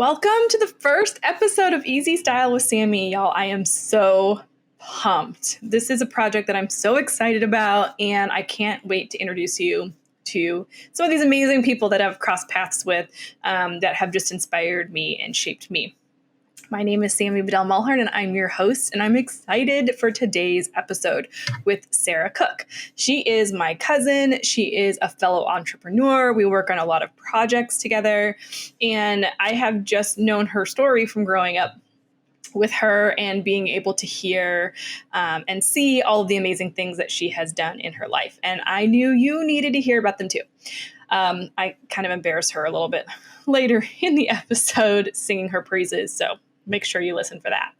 Welcome to the first episode of Easy Style with Sammy, y'all. I am so pumped. This is a project that I'm so excited about, and I can't wait to introduce you to some of these amazing people that I've crossed paths with that have just inspired me and shaped me. My name is Sammy Mulhern, and I'm your host, and I'm excited for today's episode with Sarah Cook. She is my cousin. She is a fellow entrepreneur. We work on a lot of projects together, and I have just known her story from growing up with her and being able to hear and see all of the amazing things that she has done in her life. And I knew you needed to hear about them too. I kind of embarrass her a little bit later in the episode, singing her praises, so make sure you listen for that.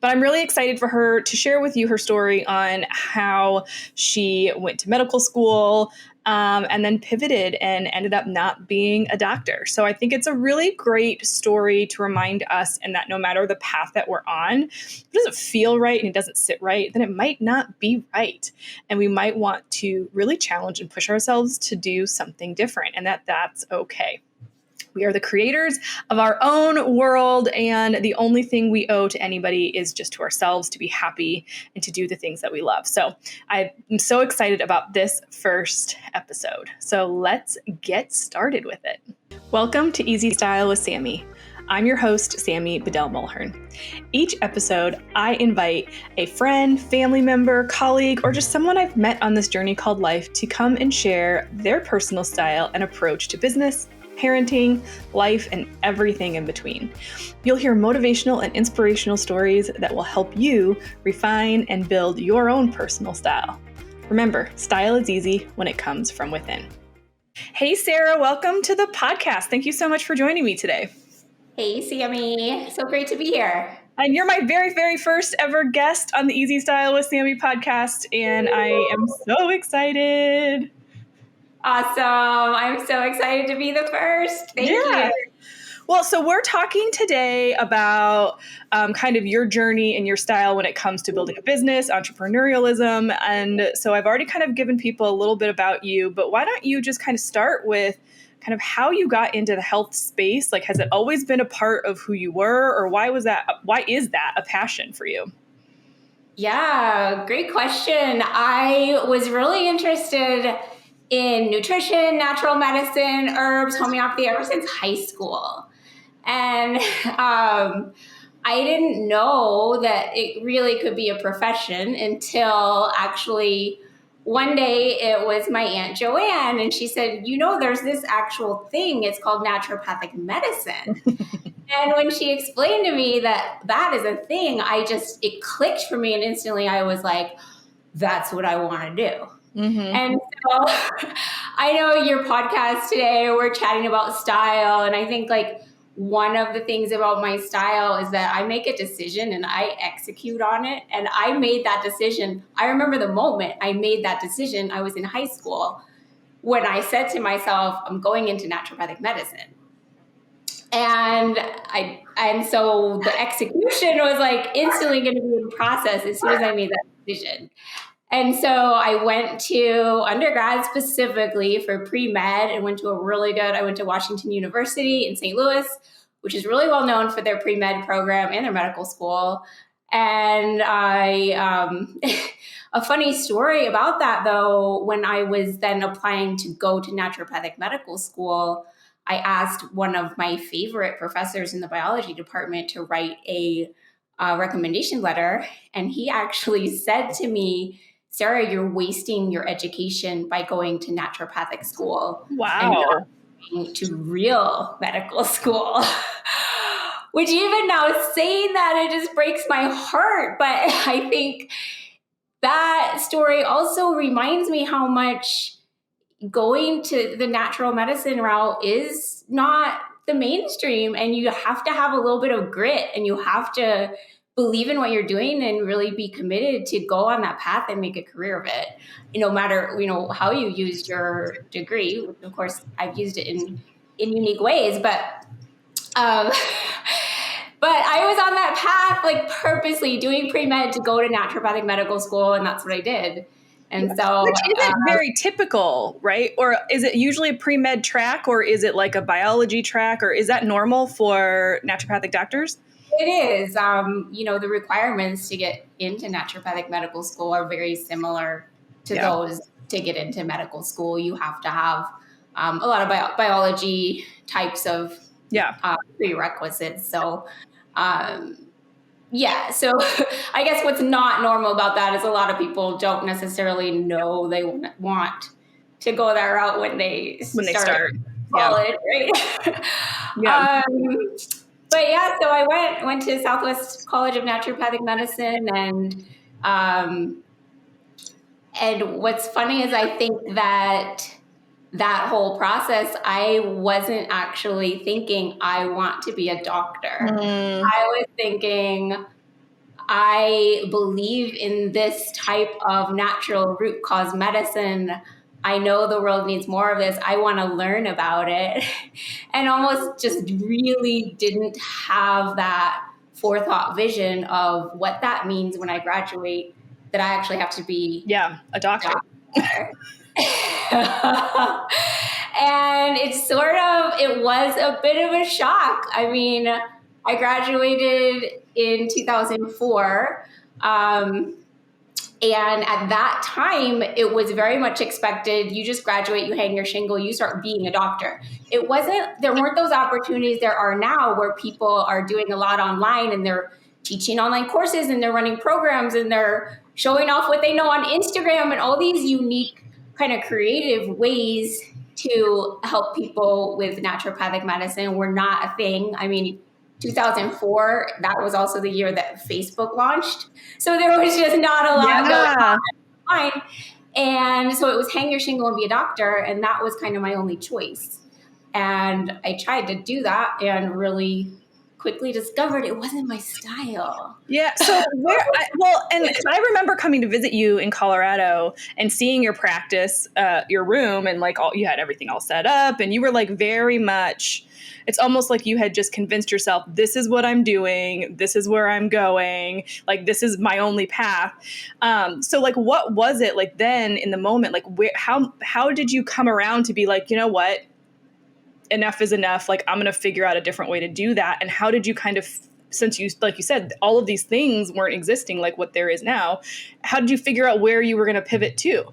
But I'm really excited for her to share with you her story on how she went to medical school and then pivoted and ended up not being a doctor. So I think it's a really great story to remind us, and that no matter the path that we're on, if it doesn't feel right and it doesn't sit right, then it might not be right. And we might want to really challenge and push ourselves to do something different, and that's okay. We are the creators of our own world, and the only thing we owe to anybody is just to ourselves to be happy and to do the things that we love. So I'm so excited about this first episode. So let's get started with it. Welcome to Easy Style with Sammy. I'm your host, Sammy Mulhern. Each episode, I invite a friend, family member, colleague, or just someone I've met on this journey called life to come and share their personal style and approach to business, parenting, life, and everything in between. You'll hear motivational and inspirational stories that will help you refine and build your own personal style. Remember, style is easy when it comes from within. Hey, Sarah, welcome to the podcast. Thank you so much for joining me today. Hey, Sammy. So great to be here. And you're my very, very first ever guest on the Easy Style with Sammy podcast, and I am so excited. Awesome. I'm so excited to be the first. Thank you. Well, so we're talking today about kind of your journey and your style when it comes to building a business, entrepreneurialism. And so I've already kind of given people a little bit about you, but why don't you just kind of start with kind of how you got into the health space? Like, has it always been a part of who you were, or why is that a passion for you? Yeah, great question. I was really interested in nutrition, natural medicine, herbs, homeopathy ever since high school. And I didn't know that it really could be a profession until actually one day it was my Aunt Joanne, and she said, there's this actual thing. It's called naturopathic medicine. And when she explained to me that is a thing, it clicked for me, and instantly I was like, that's what I want to do. Mm-hmm. And so I know your podcast today, we're chatting about style. And I think like one of the things about my style is that I make a decision and I execute on it. And I made that decision. I remember the moment I made that decision. I was in high school when I said to myself, I'm going into naturopathic medicine. And so the execution was like instantly going to be in process as soon as I made that decision. And so I went to undergrad specifically for pre-med and I went to Washington University in St. Louis, which is really well known for their pre-med program and their medical school. And a funny story about that though, when I was then applying to go to naturopathic medical school, I asked one of my favorite professors in the biology department to write a recommendation letter. And he actually said to me, Sarah, you're wasting your education by going to naturopathic school. Wow. And not going to real medical school. Which even now saying that, it just breaks my heart. But I think that story also reminds me how much going to the natural medicine route is not the mainstream. And you have to have a little bit of grit, and you have to believe in what you're doing and really be committed to go on that path and make a career of it. No matter, how you used your degree, which of course I've used it in unique ways, but I was on that path, like purposely doing pre-med to go to naturopathic medical school. And that's what I did. And so, which isn't very typical, right? Or is it usually a pre-med track, or is it like a biology track, or is that normal for naturopathic doctors? it is. The requirements to get into naturopathic medical school are very similar to those to get into medical school. You have to have a lot of biology types of prerequisites. So, so I guess what's not normal about that is a lot of people don't necessarily know they want to go that route when they start college, right? But yeah, so I went to Southwest College of Naturopathic Medicine, and what's funny is I think that whole process, I wasn't actually thinking I want to be a doctor. I was thinking I believe in this type of natural root cause medicine. I know the world needs more of this. I want to learn about it. And almost just really didn't have that forethought vision of what that means when I graduate, that I actually have to be a doctor. And it was a bit of a shock. I mean, I graduated in 2004. And at that time, it was very much expected. You just graduate, you hang your shingle, you start being a doctor. There weren't those opportunities there are now, where people are doing a lot online and they're teaching online courses and they're running programs and they're showing off what they know on Instagram and all these unique kind of creative ways to help people with naturopathic medicine were not a thing. I mean, 2004, that was also the year that Facebook launched. So there was just not a lot going on. And so it was hang your shingle and be a doctor. And that was kind of my only choice. And I tried to do that and really quickly discovered it wasn't my style. Yeah. So I remember coming to visit you in Colorado and seeing your practice, your room, and like you had everything all set up, and you were like very much, it's almost like you had just convinced yourself, this is what I'm doing, this is where I'm going, like this is my only path. So like, what was it like then in the moment? Like how did you come around to be like, you know what? Enough is enough. Like, I'm going to figure out a different way to do that. And how did you kind of, since you, like you said, all of these things weren't existing like what there is now, how did you figure out where you were going to pivot to?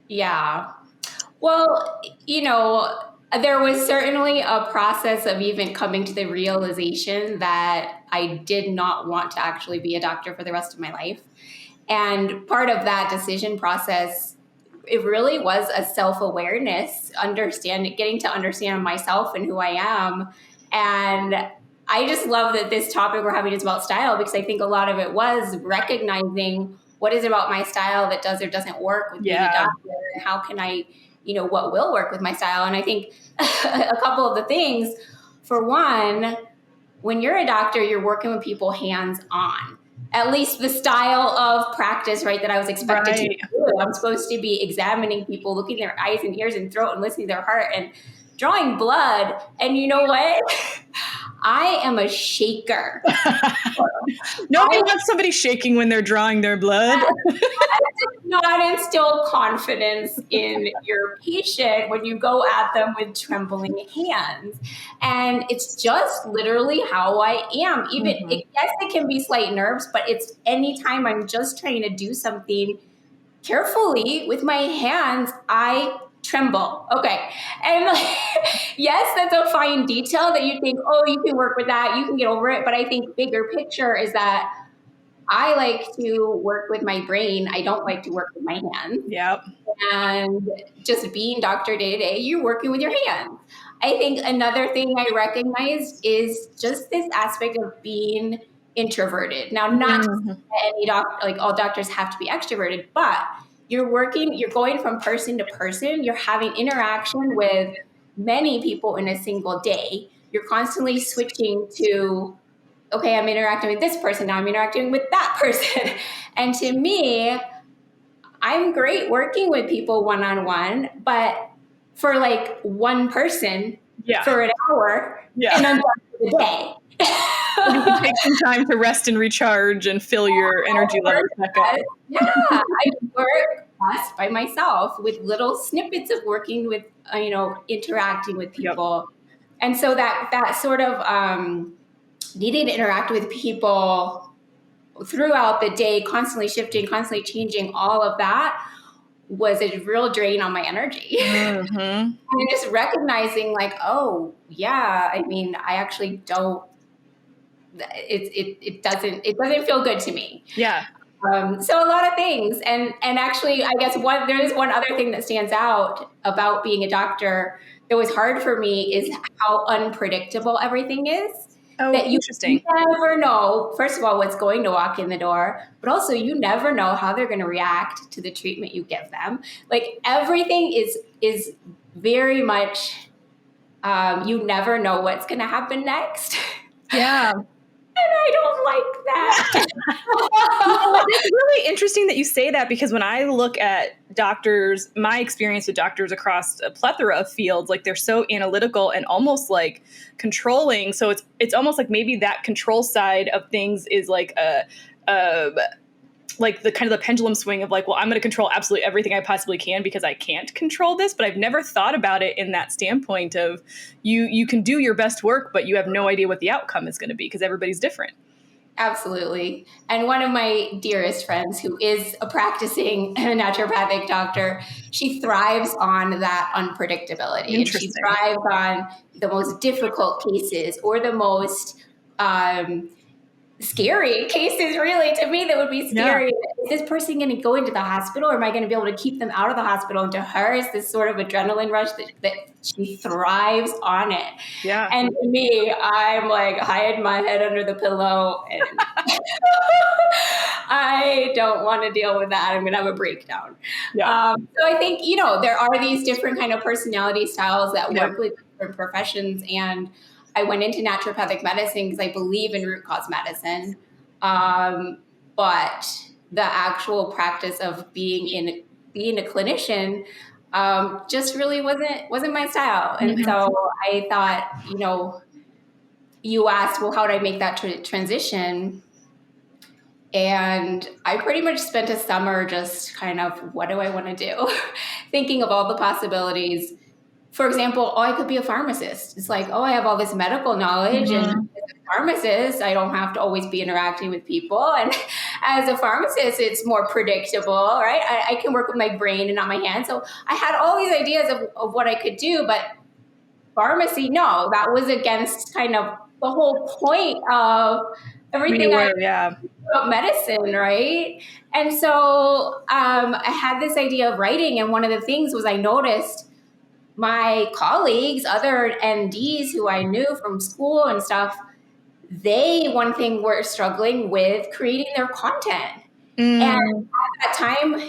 Yeah. Well, there was certainly a process of even coming to the realization that I did not want to actually be a doctor for the rest of my life. And part of that decision process, it really was a self-awareness, getting to understand myself and who I am. And I just love that this topic we're having is about style, because I think a lot of it was recognizing what is it about my style that does or doesn't work with being a doctor, and how can I, what will work with my style. And I think a couple of the things, for one, when you're a doctor, you're working with people hands-on. At least the style of practice, right, that I was expected to do. I'm supposed to be examining people, looking at their eyes and ears and throat and listening to their heart and drawing blood. And you know what? I am a shaker. Nobody wants somebody shaking when they're drawing their blood. That does not instill confidence in your patient when you go at them with trembling hands. And it's just literally how I am. Even, yes, it can be slight nerves, but it's anytime I'm just trying to do something carefully with my hands, I tremble. Okay. And yes, that's a fine detail that you think, oh, you can work with that, you can get over it. But I think bigger picture is that I like to work with my brain. I don't like to work with my hands. Yep. And just being doctor day to day, you're working with your hands. I think another thing I recognized is just this aspect of being introverted. Now, not any doctor, like all doctors have to be extroverted, but you're going from person to person. You're having interaction with many people in a single day. You're constantly switching to, okay, I'm interacting with this person. Now I'm interacting with that person. And to me, I'm great working with people one-on-one, but for like one person for an hour, and I'm done for the day. You can take some time to rest and recharge and fill your energy levels back up. I work just by myself with little snippets of working with, interacting with people. And so that sort of needing to interact with people throughout the day, constantly shifting, constantly changing, all of that was a real drain on my energy. Mm-hmm. And just recognizing like, oh yeah, I mean, I actually don't, it doesn't feel good to me. Yeah. So a lot of things, and actually, I guess there is one other thing that stands out about being a doctor that was hard for me is how unpredictable everything is. Oh, That you interesting. never know, first of all, what's going to walk in the door, but also you never know how they're going to react to the treatment you give them. Like everything is very much, you never know what's going to happen next. Yeah. And I don't like that. It's really interesting that you say that, because when I look at doctors, my experience with doctors across a plethora of fields, like they're so analytical and almost like controlling. So it's almost like maybe that control side of things is like like the kind of the pendulum swing of like, well, I'm going to control absolutely everything I possibly can because I can't control this. But I've never thought about it in that standpoint of you can do your best work, but you have no idea what the outcome is going to be because everybody's different. Absolutely. And one of my dearest friends who is a practicing naturopathic doctor, she thrives on that unpredictability. And she thrives on the most difficult cases or the most scary cases, really. To me, that would be scary. Yeah. Is this person going to go into the hospital, or am I going to be able to keep them out of the hospital? And to her, it's this sort of adrenaline rush that she thrives on it. Yeah. And to me, I'm like, hide my head under the pillow. And I don't want to deal with that. I'm going to have a breakdown. Yeah. So I think, there are these different kind of personality styles that work with different professions. And I went into naturopathic medicine because I believe in root cause medicine. But the actual practice of being a clinician just really wasn't my style. And so I thought, you asked, well, how did I make that transition? And I pretty much spent a summer just kind of, what do I want to do? Thinking of all the possibilities. For example, I could be a pharmacist. It's like, I have all this medical knowledge, and as a pharmacist, I don't have to always be interacting with people. And as a pharmacist, it's more predictable, right? I can work with my brain and not my hands. So I had all these ideas of what I could do, but pharmacy, no, that was against kind of the whole point of everything about medicine, right? And so I had this idea of writing, and one of the things was I noticed my colleagues, other NDs who I knew from school and stuff, one thing were struggling with creating their content. And at that time,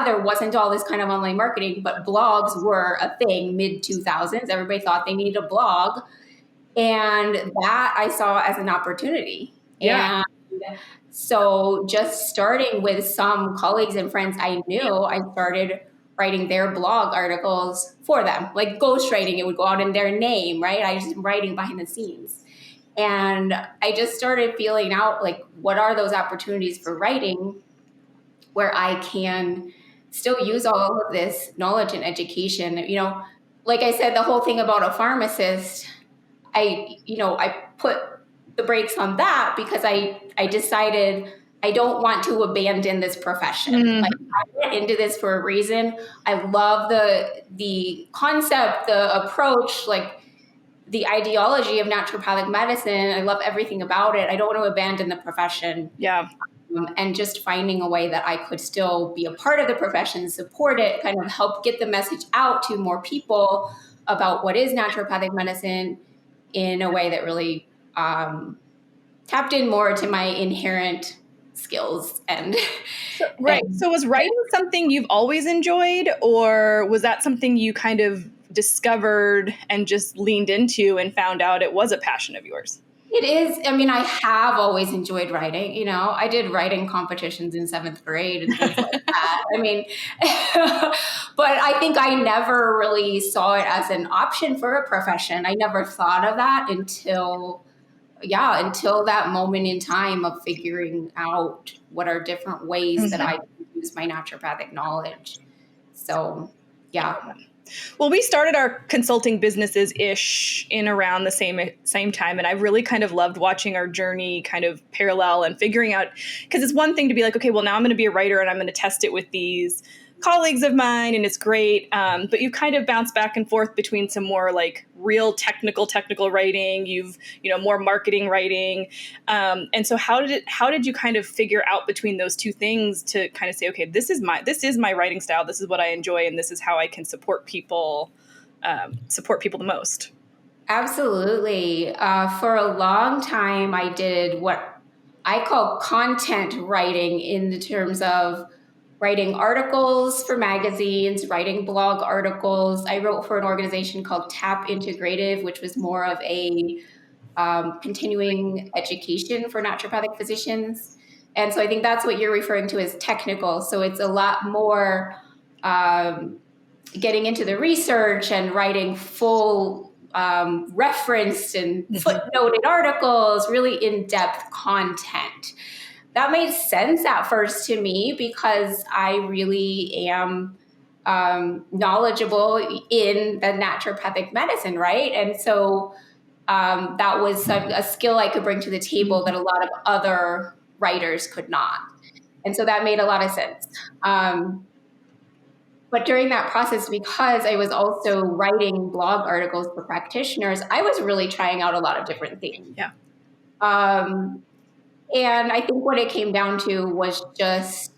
there wasn't all this kind of online marketing, but blogs were a thing mid-2000s. Everybody thought they needed a blog. And that I saw as an opportunity. Yeah. And so just starting with some colleagues and friends I knew, I started writing their blog articles for them, like ghostwriting. It would go out in their name, right? I just writing behind the scenes. And I just started feeling out like, what are those opportunities for writing where I can still use all of this knowledge and education? Like I said, the whole thing about a pharmacist, I put the brakes on that because I decided I don't want to abandon this profession. Like, I went into this for a reason. I love the concept, the approach, like the ideology of naturopathic medicine. I love everything about it. I don't want to abandon the profession. Yeah. And just finding a way that I could still be a part of the profession, support it, kind of help get the message out to more people about what is naturopathic medicine in a way that really tapped in more to my inherent skills. And So was writing something you've always enjoyed, or was that something you kind of discovered and just leaned into and found out it was a passion of yours? It is. I mean, I have always enjoyed writing. I did writing competitions in 7th grade and things like that. I mean, but I think I never really saw it as an option for a profession. I never thought of that until until that moment in time of figuring out what are different ways that I can use my naturopathic knowledge. So, yeah. Well, we started our consulting businesses ish in around the same time, and I've really kind of loved watching our journey kind of parallel and figuring out, because it's one thing to be like, okay, well, now I'm going to be a writer and I'm going to test it with these colleagues of mine, and it's great. But you kind of bounce back and forth between some more like real technical writing. You've more marketing writing, and so how did you kind of figure out between those two things to kind of say, okay, this is my writing style. This is what I enjoy, and this is how I can support people the most. Absolutely. For a long time, I did what I call content writing in the terms of writing articles for magazines, writing blog articles. I wrote for an organization called TAP Integrative, which was more of a continuing education for naturopathic physicians. And so I think that's what you're referring to as technical. So it's a lot more getting into the research and writing full referenced and footnoted articles, really in-depth content. That made sense at first to me because I really am knowledgeable in the naturopathic medicine, right? And so that was a skill I could bring to the table that a lot of other writers could not. And so that made a lot of sense. But during that process, because I was also writing blog articles for practitioners, I was really trying out a lot of different things. Yeah. And I think what it came down to was just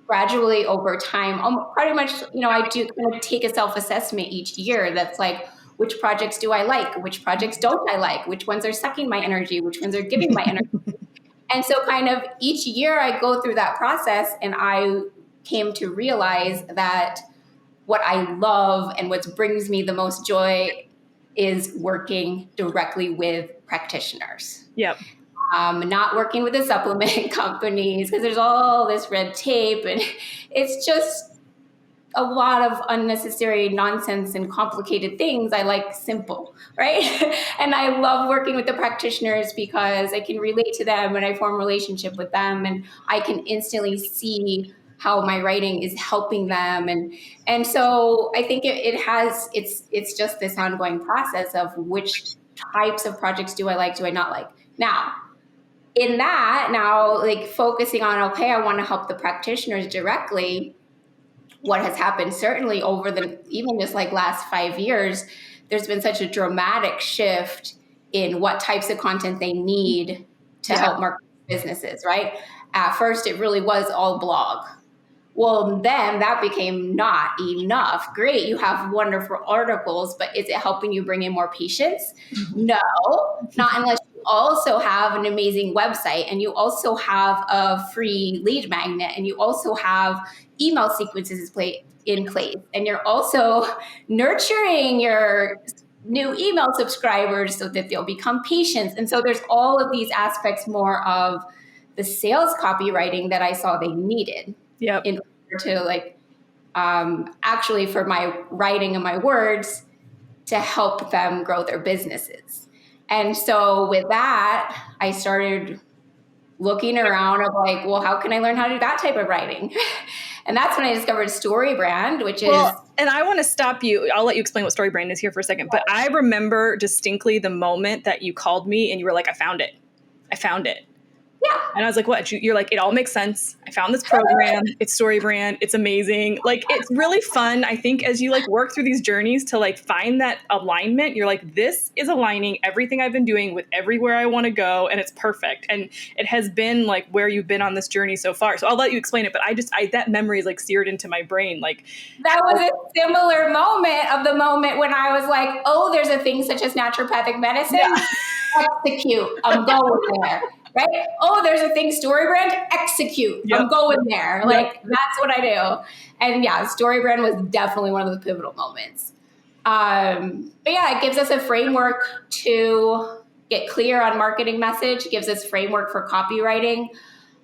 gradually over time, pretty much, I do kind of take a self-assessment each year that's like, which projects do I like? Which projects don't I like? Which ones are sucking my energy? Which ones are giving my energy? And so kind of each year I go through that process, and I came to realize that what I love and what brings me the most joy is working directly with practitioners. Yep. Not working with the supplement companies, because there's all this red tape and it's just a lot of unnecessary nonsense and complicated things. I like simple, right? And I love working with the practitioners because I can relate to them and I form a relationship with them, and I can instantly see how my writing is helping them. And so I think it's just this ongoing process of which types of projects do I like, do I not like. Now, in that, like focusing on, okay, I want to help the practitioners directly. What has happened certainly over even just like last 5 years, there's been such a dramatic shift in what types of content they need to help market businesses, right? At first, it really was all blog. Well, then that became not enough. Great, you have wonderful articles, but is it helping you bring in more patients? No, not unless you also have an amazing website, and you also have a free lead magnet, and you also have email sequences in place, and you're also nurturing your new email subscribers so that they'll become patients. And so there's all of these aspects more of the sales copywriting that I saw they needed. Yep. In order to actually for my writing and my words to help them grow their businesses. And so with that, I started looking around of like, well, how can I learn how to do that type of writing? And that's when I discovered Storybrand, which is... And I want to stop you. I'll let you explain what Storybrand is here for a second. But I remember distinctly the moment that you called me and you were like, I found it. Yeah. And I was like, what? You're like, it all makes sense. I found this program. It's Storybrand. It's amazing. Like, it's really fun. I think as you like work through these journeys to like find that alignment, you're like, this is aligning everything I've been doing with everywhere I want to go. And it's perfect. And it has been like where you've been on this journey so far. So I'll let you explain it. But that memory is like seared into my brain. Like that was a similar moment when I was like, oh, there's a thing such as naturopathic medicine. Yeah. Execute. I'm going there. Right? Oh, there's a thing, Storybrand, execute. Yep. I'm going there. Like, that's what I do. And yeah, Storybrand was definitely one of the pivotal moments. But yeah, it gives us a framework to get clear on marketing message. It gives us framework for copywriting.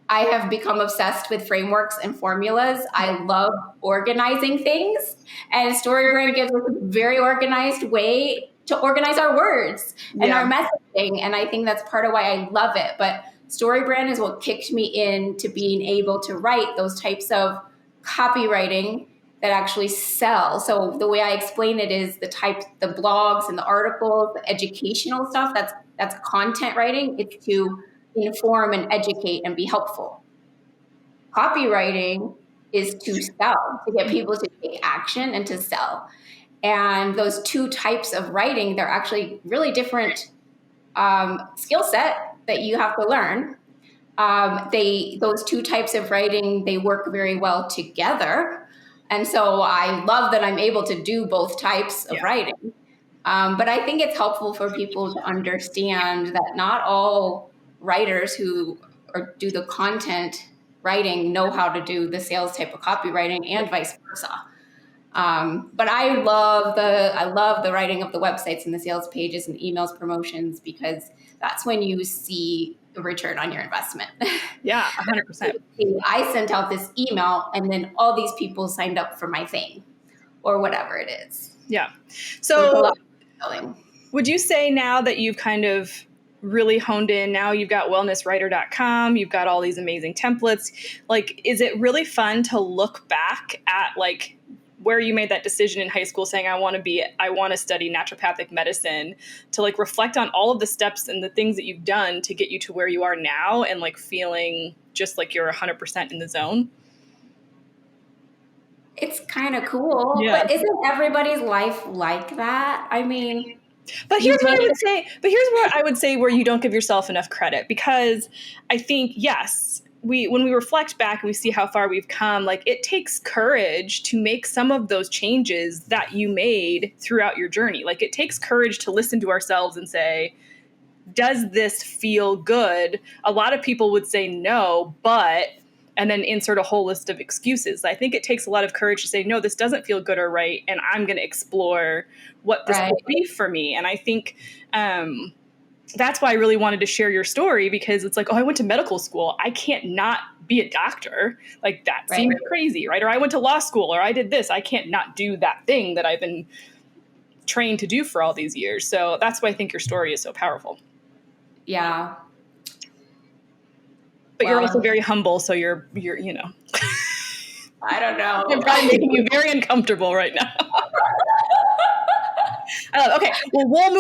I have become obsessed with frameworks and formulas. I love organizing things. And Storybrand gives us a very organized way to organize our words and our messaging. And I think that's part of why I love it. But Storybrand is what kicked me into being able to write those types of copywriting that actually sell. So the way I explain it is the blogs and the articles, the educational stuff, that's content writing. It's to inform and educate and be helpful. Copywriting is to sell, to get people to take action and to sell. And those two types of writing, they're actually really different skill set that you have to learn. Those two types of writing, they work very well together. And so I love that I'm able to do both types of writing. But I think it's helpful for people to understand that not all writers who do the content writing know how to do the sales type of copywriting and vice versa. But I love the writing of the websites and the sales pages and emails promotions, because that's when you see the return on your investment. Yeah, 100%. I sent out this email and then all these people signed up for my thing or whatever it is. Yeah. So would you say now that you've kind of really honed in, now you've got wellnesswriter.com, you've got all these amazing templates, like, is it really fun to look back at like where you made that decision in high school saying, I want to study naturopathic medicine, to like reflect on all of the steps and the things that you've done to get you to where you are now and like feeling just like you're 100% in the zone? It's kind of cool, but isn't everybody's life like that? I mean, but here's what I would say where you don't give yourself enough credit, because I think, yes, when we reflect back and we see how far we've come, like, it takes courage to make some of those changes that you made throughout your journey. Like, it takes courage to listen to ourselves and say, does this feel good? A lot of people would say no, and then insert a whole list of excuses. I think it takes a lot of courage to say, no, this doesn't feel good or right, and I'm going to explore what this will be for me. And I think that's why I really wanted to share your story, because it's like, oh, I went to medical school. I can't not be a doctor. Like, that seems crazy, right? Or I went to law school, or I did this. I can't not do that thing that I've been trained to do for all these years. So that's why I think your story is so powerful. Yeah. But you're also very humble, so you're you know. I don't know. I'm probably making you very uncomfortable right now. Okay, well, we'll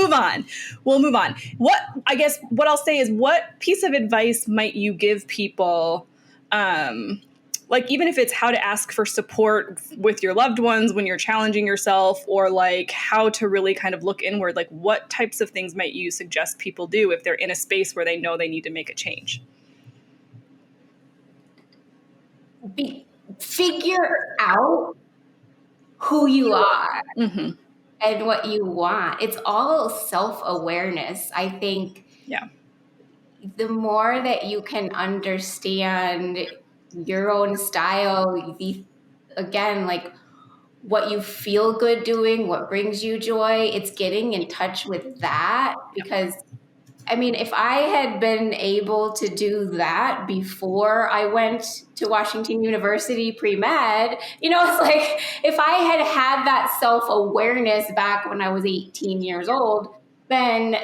move on. What I'll say is, what piece of advice might you give people, like, even if it's how to ask for support with your loved ones when you're challenging yourself, or like how to really kind of look inward, like what types of things might you suggest people do if they're in a space where they know they need to make a change? Figure out who you are and what you want. It's all self-awareness. I think the more that you can understand your own style, again, like what you feel good doing, what brings you joy, it's getting in touch with that. Because I mean, if I had been able to do that before I went to Washington University pre-med, it's like, if I had had that self-awareness back when I was 18 years old, then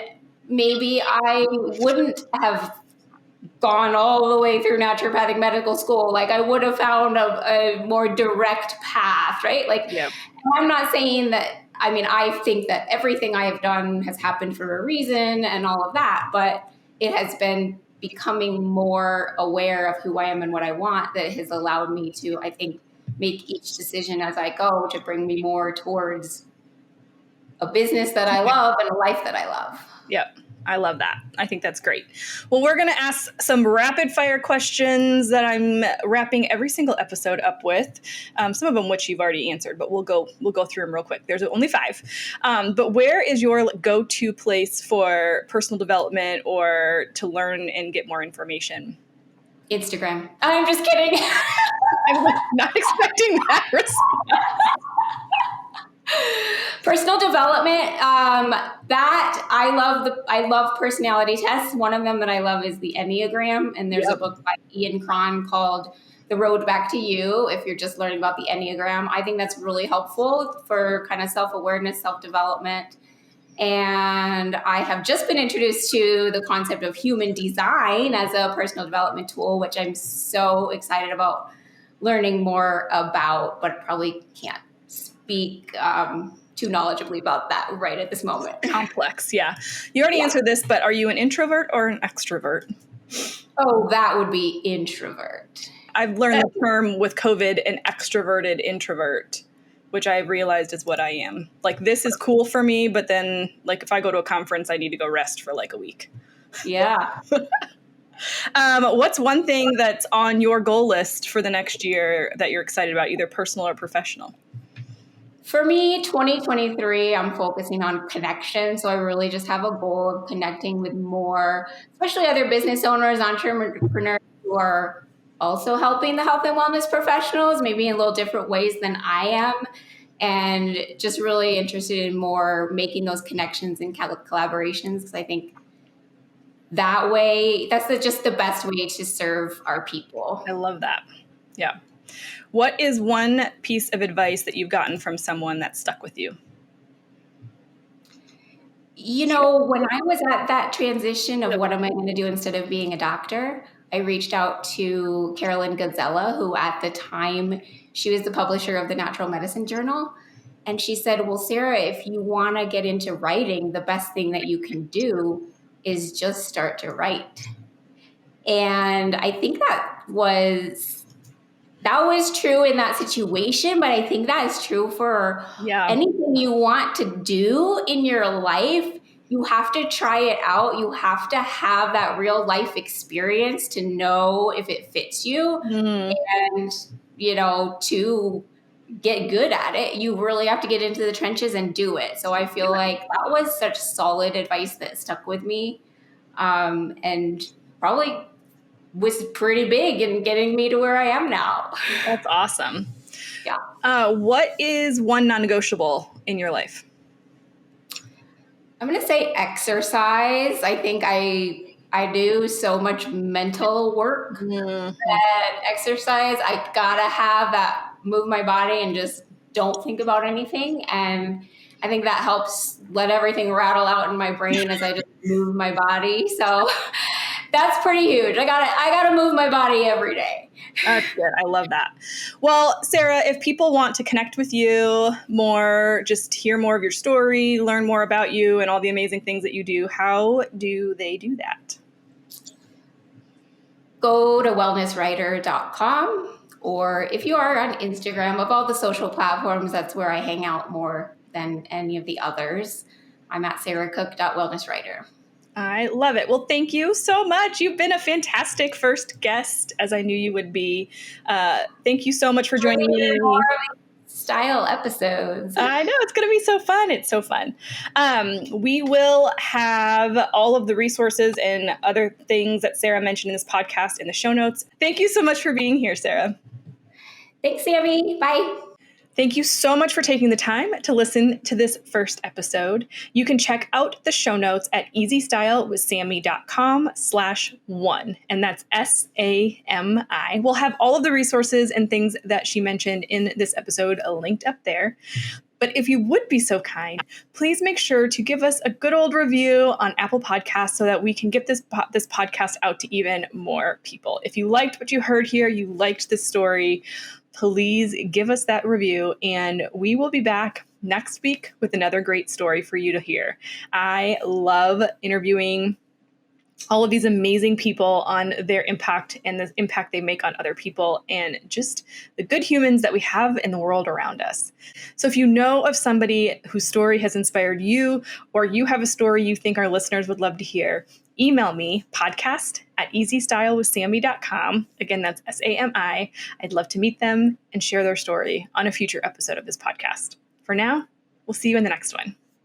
maybe I wouldn't have gone all the way through naturopathic medical school. Like, I would have found a more direct path, right? Like, I'm not saying that, I mean, I think that everything I have done has happened for a reason and all of that, but it has been becoming more aware of who I am and what I want that has allowed me to, I think, make each decision as I go to bring me more towards a business that I love and a life that I love. Yep. I love that. I think that's great. Well, we're going to ask some rapid fire questions that I'm wrapping every single episode up with. Some of them which you've already answered, but we'll go through them real quick. There's only 5. But where is your go-to place for personal development or to learn and get more information? Instagram. I'm just kidding. I was not expecting that response. Personal development, that I love personality tests. One of them that I love is the Enneagram, and there's a book by Ian Cron called The Road Back to You. If you're just learning about the Enneagram, I think that's really helpful for kind of self-awareness, self-development. And I have just been introduced to the concept of human design as a personal development tool, which I'm so excited about learning more about, but probably can't speak too knowledgeably about that right at this moment. Complex, yeah. You already answered this, but are you an introvert or an extrovert? Oh, that would be introvert. I've learned the term with COVID, an extroverted introvert, which I realized is what I am. Like, this is cool for me, but then, like, if I go to a conference, I need to go rest for like a week. Yeah. What's one thing that's on your goal list for the next year that you're excited about, either personal or professional? For me, 2023, I'm focusing on connection. So I really just have a goal of connecting with more, especially other business owners, entrepreneurs who are also helping the health and wellness professionals, maybe in a little different ways than I am. And just really interested in more making those connections and collaborations, because I think that way, that's just the best way to serve our people. I love that. Yeah. What is one piece of advice that you've gotten from someone that stuck with you? You know, when I was at that transition of what am I going to do instead of being a doctor, I reached out to Carolyn Gazella, who at the time, she was the publisher of the Natural Medicine Journal. And she said, well, Sarah, if you want to get into writing, the best thing that you can do is just start to write. And I think that was true in that situation, but I think that is true for anything you want to do in your life. You have to try it out. You have to have that real life experience to know if it fits you. And, you know, to get good at it, you really have to get into the trenches and do it. So I feel like that was such solid advice that stuck with me, and probably was pretty big in getting me to where I am now. That's awesome. Yeah. What is one non-negotiable in your life? I'm going to say exercise. I think I do so much mental work that exercise, I gotta have that, move my body and just don't think about anything. And I think that helps let everything rattle out in my brain as I just move my body. So that's pretty huge. I gotta move my body every day. That's good. I love that. Well, Sarah, if people want to connect with you more, just hear more of your story, learn more about you and all the amazing things that you do, how do they do that? Go to wellnesswriter.com, or if you are on Instagram, of all the social platforms, that's where I hang out more than any of the others. I'm at sarahcook.wellnesswriter. I love it. Well, thank you so much. You've been a fantastic first guest, as I knew you would be. Thank you so much for joining me. Style episodes. I know, it's going to be so fun. It's so fun. We will have all of the resources and other things that Sarah mentioned in this podcast in the show notes. Thank you so much for being here, Sarah. Thanks, Sammy. Bye. Thank you so much for taking the time to listen to this first episode. You can check out the show notes at easystylewithsammy.com/1, and that's SAMI. We'll have all of the resources and things that she mentioned in this episode linked up there. But if you would be so kind, please make sure to give us a good old review on Apple Podcasts so that we can get this podcast out to even more people. If you liked what you heard here, you liked this story, please give us that review, and we will be back next week with another great story for you to hear. I love interviewing all of these amazing people on their impact and the impact they make on other people and just the good humans that we have in the world around us. So if you know of somebody whose story has inspired you, or you have a story you think our listeners would love to hear, email me, podcast@easystylewithsammy.com. Again, that's SAMI. I'd love to meet them and share their story on a future episode of this podcast. For now, we'll see you in the next one.